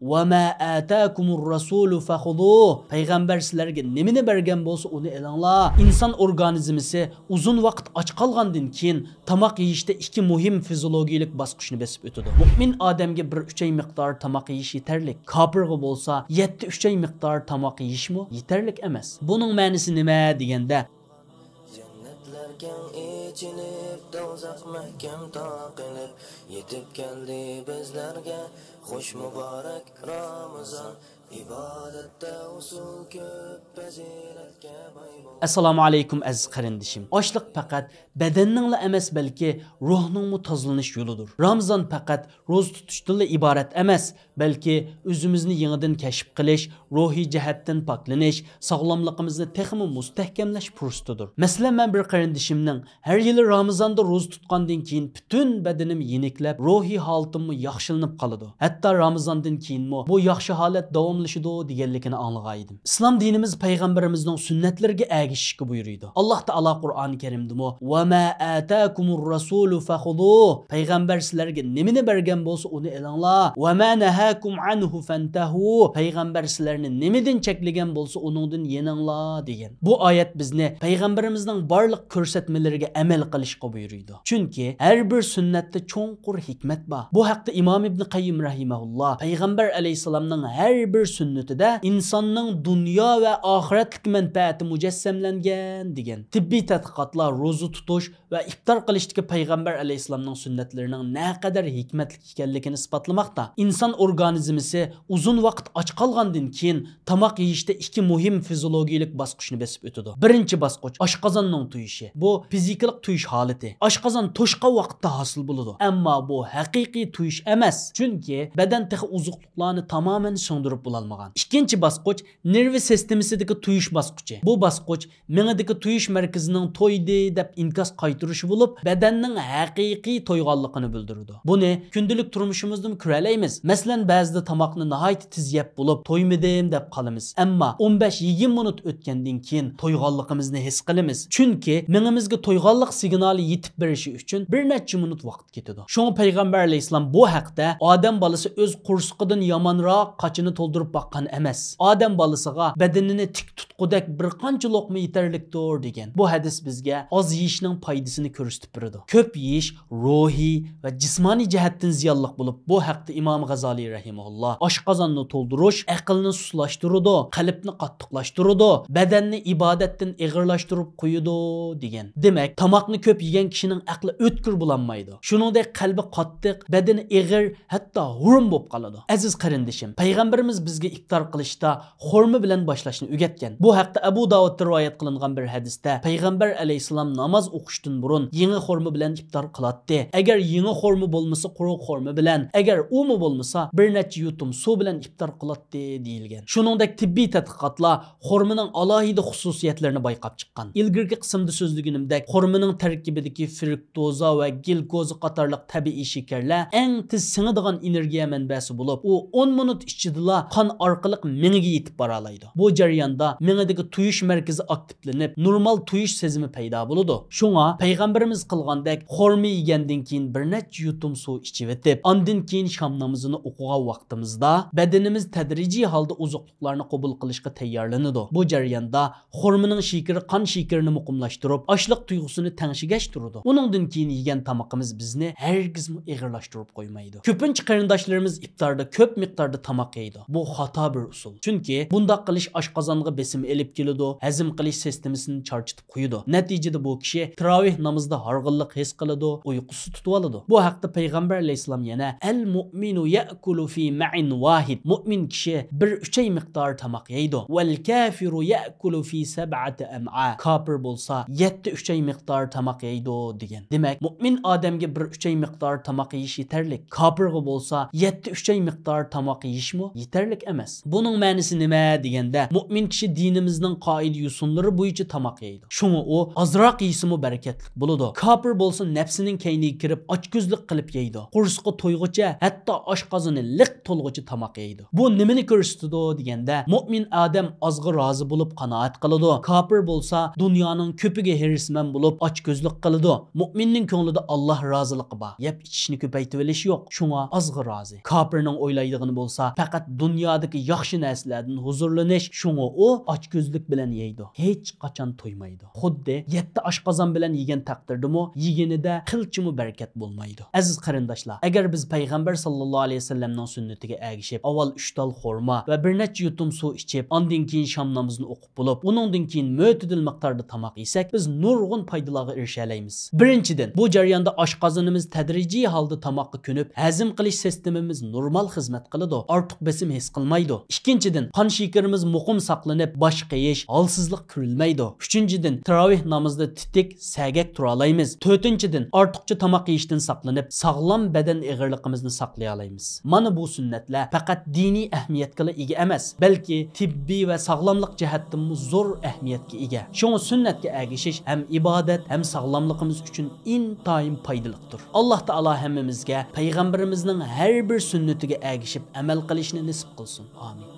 وَمَا آتَاكُمُ الرَّسُولُ فَخُذُوهُ Peygamber sizlerge nemini bergen bolsa onu elangla. İnsan organizmisi uzun vaqt aç qalgandan keyin tamaq yeyishda iki muhim fizyologik basqıchni besib o'tadi. Mu'min odamga bir 3 ay miqdor tamaq yeyish yetarli. Kofirga bolsa 7-3 ay miqdor tamaq yeyishmi yetarli emas. Buning ma'nosi nima deganda İçinip dozaq mahkam taqilib yetib keldi bizlarga xush muborak Ramazon ibodatda usul ko'p fazilatga boy bo'l. Assalomu alaykum aziz qarindishim. Ochliq faqat badanning emas balki ruhning tozalanish yo'lidir. Ramazon faqat ro'za tutishdan iborat emas, balki o'zimizni yangidan kashf qilish, ruhiy jihatdan poklanish, sog'lomligimizni texmi mustahkamlash fursatidir. Masalan, men bir qarindishimning har yili Ramazonda ro'za tutgandan keyin butun badanim yeniklab, ruhiy holatim yaxshilanib qoladi. Hatto Ramazondan keyinmi bu yaxshi holat davomlashadi deganligini anglagan edim. Islom dinimiz payg'ambarimizning sunnatlariga agishishga buyuruydi. Alloh taolo Qur'oni Karimda "Va ma ataakumur rasulu fakhuduh" Payg'ambar sizlarga nimani bergan bo'lsa uni elanglar. "Va ma nahakum anhu fantahu" Payg'ambar sizlarni nimadan cheklagan bo'lsa uningdan yeninglar degan. Bu oyat bizni payg'ambarimizning barliq ko'rsatmalariga amal qilishga buyuruydi. Chunki har bir sunnatda cho'nqur hikmat bor. Bu haqda Imom Ibn Qayyim rahimahulloh payg'ambar alayhisalomning har bir sunnatida insonning dunyo va oxiratlik manfaati mujassamlangan degan. Tibbiy tadqiqotlar ro'za tutish va iftor qilishdagi payg'ambar alayhisalomning sunnatlarining naqadar hikmatli ekanligini isbotlamoqda. Inson organizmisi uzun vaqt och qolgandan keyin tamoq yeyishda iki muhim fizyologik bosqichni besib o'tadi. Birinchi bosqich oshqozonning tuyishi. Bu fizikalik tuyish holati. Oshqozon to'shqa vaqtda hosil bo'ladi. Ammo bu haqiqiy tuyish emas. Chunki badan texi uzuqliqlarni tamoman so'ndirib bo'lolmagan. Ikkinchi bosqich nervi sistemasidagi tuyish bosqichi. Bu bosqich miyadagi tuyish markazining to'ydi deb inkos qaytirishi bo'lib, badanning haqiqiy to'yganligini bildiradi. Buni kundalik turmushimizda ko'ralaymiz. Masalan, ba'zida tamoqni nihoyat tez yeb bo'lib, to'ymadim deb qolamiz. Ammo 15-20 minut o'tgandan keyin to'yganligimizni his qilamiz. Chunki miyamizga to'yganlik signali yetib berishi uchun bir necha minut vaqt ketadi. Shunga payg'ambar alayhisalom bu haqda odam bolasi o'z qursiqidan yomonroq qochini to'ldirib boqqan emas. Odam bolasiga badanini tik tutqudek bir qancha loqma yetarlikdir degan. Bu hadis bizga oz yeyishning foydasini ko'rsatib beradi. Ko'p yeyish ruhiy va jismoniy jihatdan ziyonli bo'lib, bu haqda Imom G'azoliy rahimahulloh oshqozonni to'ldirish aqlni suslashtiradi, qalbni qattiqlashtiradi, badanni ibodatdan ig'irlashtirib qo'yadi degan. Demak, tamoqni ko'p yegan kishining aqli o'tkir bo'lolmaydi. Shuningdek, qalbi qattiq, badani ig'ir, hatto hurum bo'lib qoladi. Aziz qarindishim, payg'ambarimiz bizga iftor qilishda xurma bilan boshlashni o'rgatgan. Bu haqda Abu Davud rivoyat qilingan bir hadisda payg'ambar alayhisalom namoz o'qishdan burun yangi xurma bilan iftor qiladi. Agar yangi xurma bo'lmasa, quruq xurma bilan, agar u bo'lmasa, bir necha yutum suv bilan iftor qiladi deyilgan. Shuningdek, tibbiy tadqiqotlar xurmaning alohida xususiyatlarini bayqab chiqqan. Ilgirgi qismda so'zlaganimdek, xurmaning tarkibidagi fruktoza va glikoza qatorliq tabiiy shakarlar eng tez singadigan energiya manbasi bo'lib, u 10 minut ichida qon orqali miyaga yetib bora oladi. Bu jarayonda miyadagi tuyish markazi aktivlanib, normal tuyish sezimi paydo bo'ladi. Shunga payg'ambarimiz qilgandek xurma yegandan keyin bir necha yutum suv ichib o'tib, ondan keyin shom namozini o'qigan vaqtimizda badanimiz tadrijiy holda uzuqliqlarni qabul qilishga tayyorlanadi. Bu jarayonda xurmaning shakari qon shakarini muqimlashtirib, ochliq tuyg'usini tangshigashtiradi. Uningdan keyin yegan tamoqimiz bizni hargiz ig'irlashtirib qo'ymaydi. Ko'pincha qarindoshlarimiz iftorda ko'p miqdorda tamoq yeydi. Bu xato bir usul. Chunki bunday qilish oshqozonga besim elib keladi, hazm qilish sistemasini charchatib qo'yadi. Natijada bu kishi tarovih namozida horg'inlik his qiladi, uyqusi tutib oladi. Bu haqda payg'ambar alayhisalom yana al-mu'minu ya'kulu fi ma'in wahid. Mu'min kishi bir 3 ay miqdor tamoq yeydi. Wal kafiru ya'kulu fi sab'ati am'a. Kafir bo'lsa 7-3 ay miqdor tamoq yeydi degan. Demak, mu'min odamga bir 3 ay miqdor tamoq yeyish yetarli. Kafirga bo'lsa 7-3 ay miqdor tamoq yeyishmi yetarli emas. Buning ma'nosi nima deganda, mu'min kishi dinimizning qoida usullari bo'yicha tamoq yeydi. Shunga u azroq yeysimi barakatli bo'ladi. Kafir bo'lsa nafsining kayniga kirib ochko'zlik qilib yeydi. Qursqi to'yg'icha, hatto oshqozoni liq to'lg'icha tamoq yeydi. Bu nimani ko'rsatadi deganda, mu'min odam ozg'i rozi bo'lib qanoat qiladi. Kafir bo'lsa dunyoning ko'piga hirisman bo'lib ochko'zlik qiladi. Mu'minning ko'nglida Alloh roziligi bor. Yeb ichishni ko'paytirib olish yo'q. Shunga ozg'i rozi. namozi. Kafirning o'ylaydigani bo'lsa, faqat dunyodagi yaxshi narsalardan huzurlanish, shunga u ochko'zlik bilan yeydi. Hech qachon to'ymaydi. Xuddi 7 oshqozon bilan yegan taqdirdimi, yeganida qilchimi barakat bo'lmaydi. Aziz qarindoshlar, agar biz payg'ambar sallallohu alayhi vasallamning sunnatiga ergishib, avval 3 tal xurmo va bir necha yutum suv ichib, ondan keyin shom namozini o'qib bo'lib, uningdan keyin mo'tadil miqdorda tamoq yesak, biz nurg'un foydalarga erisha olamiz. Birinchidan, bu jarayonda oshqozonimiz tadrijiy holda tamoqqa ko'nib, hazm qilish sistemimiz normal xizmat qiladi, ortiq besim his qilmaydi. Ikkinchidan, qon shakarimiz muqim saqlanib, bosh qiyish, holsizlik ko'rilmaydi. Uchinchidan, tarovih namozida titik, sagak tura olamiz. To'rtinchidan, ortiqcha tamoq yeyishdan saqlanib, sog'lom badan ig'irligimizni saqlay olamiz. Mana bu sunnatlar faqat diniy ahamiyatga ega emas, balki tibbiy va sog'lomlik jihatdan zo'r ahamiyatga ega. Shunga sunnatga ergashish ham ibodat, ham sog'lomligimiz uchun intayin foydalidir. Alloh taolo hammamizga payg'ambarimizning har bir sunnatiga ergashib amal qilishni nasib qilsin. Amin.